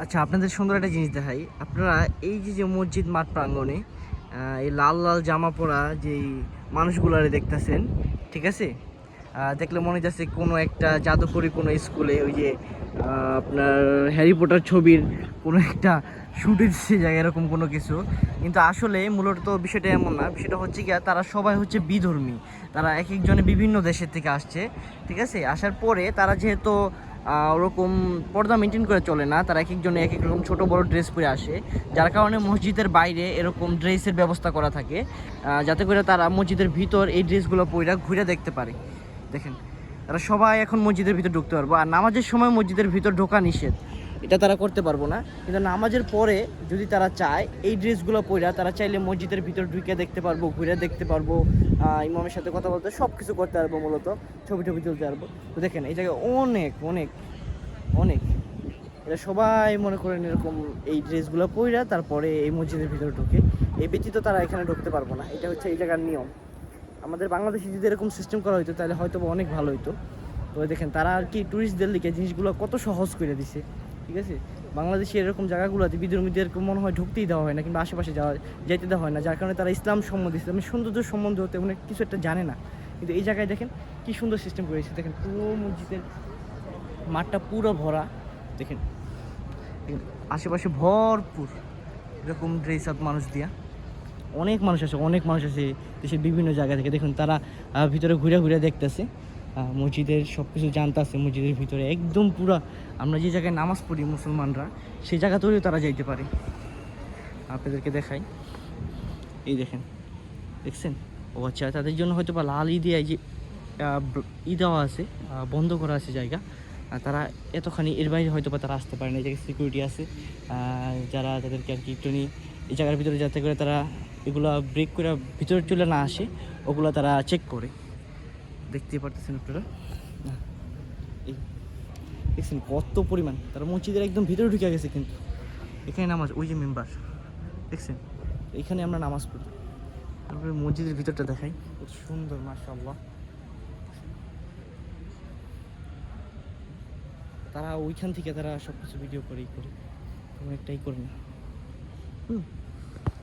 আচ্ছা, আপনাদের সুন্দর একটা জিনিস দেখাই। আপনারা এই যে মসজিদ মাঠ প্রাঙ্গণে এই লাল লাল জামা পরা যেই মানুষগুলারে দেখতেছেন, ঠিক আছে? দেখলে মনে যাচ্ছে কোনো একটা জাদুকরি কোনো স্কুলে ওই যে আপনার হ্যারি পটার ছবির কোনো একটা শুটের সে জায়গায় এরকম কোনো কিছু। কিন্তু আসলে মূলত বিষয়টা এমন না। বিষয়টা হচ্ছে গিয়া তারা সবাই হচ্ছে বিধর্মী। তারা এক একজনে বিভিন্ন দেশের থেকে আসছে, ঠিক আছে? আসার পরে তারা যেহেতু ওরকম পর্দা মেনটেন করে চলে না, তারা এক একজনে এক এক রকম ছোটো বড়ো ড্রেস পরে আসে, যার কারণে মসজিদের বাইরে এরকম ড্রেসের ব্যবস্থা করা থাকে, যাতে করে তারা মসজিদের ভিতর এই ড্রেসগুলো পরে ঘুরে দেখতে পারে। দেখেন, তারা সবাই এখন মসজিদের ভিতর ঢুকতে পারবো। আর নামাজের সময় মসজিদের ভিতর ঢোকা নিষেধ, এটা তারা করতে পারবো না। কিন্তু নামাজের পরে যদি তারা চায় এই ড্রেসগুলো পরে তারা চাইলে মসজিদের ভিতর ঢুকে দেখতে পারবো, ঘুরে দেখতে পারবো, ইমামের সাথে কথা বলতে, সব কিছু করতে পারবো, মূলত ছবি টবি তুলতে পারবো। তো দেখেন এই জায়গায় অনেক অনেক অনেক এটা সবাই মনে করেন এরকম এই ড্রেসগুলো পরে তারপরে এই মসজিদের ভিতরে ঢোকে। এই ব্যতীত তারা এখানে ঢুকতে পারবো না। এটা হচ্ছে এই জায়গার নিয়ম। আমাদের বাংলাদেশে যদি এরকম সিস্টেম করা হতো তাহলে হয়তো অনেক ভালো হতো। তো দেখেন তারা আর কি ট্যুরিস্টদের লিখে জিনিসগুলো কত সহজ করে দিছে, ঠিক আছে? বাংলাদেশে এরকম জায়গাগুলোতে বিধর্মীদের মনে হয় ঢুকতেই দেওয়া হয় না, কিংবা আশেপাশে যাইতে দেওয়া হয় না, যার কারণে তারা ইসলাম সম্বন্ধে, ইসলামের সৌন্দর্য সম্বন্ধে তেমন কিছু একটা জানে না। কিন্তু এই জায়গায় দেখেন কি সুন্দর সিস্টেম করেছে। দেখেন পুরো মসজিদের মাঠটা পুরো ভরা। দেখেন আশেপাশে ভরপুর এরকম ড্রেস আপ মানুষ দিয়া। অনেক মানুষ আছে, অনেক মানুষ আছে দেশের বিভিন্ন জায়গা থেকে। দেখুন তারা ভিতরে ঘুরে ঘুরে দেখতেছে, মসজিদের সব কিছু জানতেছে। মসজিদের ভিতরে একদম পুরা আমরা যে জায়গায় নামাজ পড়ি মুসলমানরা, সেই জায়গাতেও তারা যাইতে পারে। আপনাদেরকে দেখাই, এই দেখেন, দেখছেন? ও আচ্ছা, তাদের জন্য হয়তো বা লাল ই দিয়ে যে দেওয়া আছে, বন্ধ করা আছে জায়গা। তারা এতখানি এর বাইরে হয়তো বা তারা আসতে পারে না। এই জায়গায় সিকিউরিটি আছে, যারা তাদেরকে আর কি একটু নিয়ে এই জায়গার ভিতরে, যাতে করে তারা এগুলো ব্রেক করে ভিতরে চলে না আসে, ওগুলো তারা চেক করে। দেখতেই পারতেছেন আপনারা, এই দেখছেন কত পরিমাণ। তারা মসজিদের একদম ভিতরে ঢুকে গেছে। কিন্তু এখানে নামাজ, ওই যে মেম্বার দেখছেন, এখানে আমরা নামাজ পড়ি। তারপরে মসজিদের ভিতরটা দেখাই, কত সুন্দর, মাশাআল্লাহ। তারা ওইখান থেকে তারা সব কিছু ভিডিও করেই করে, কোনো একটাই করে না।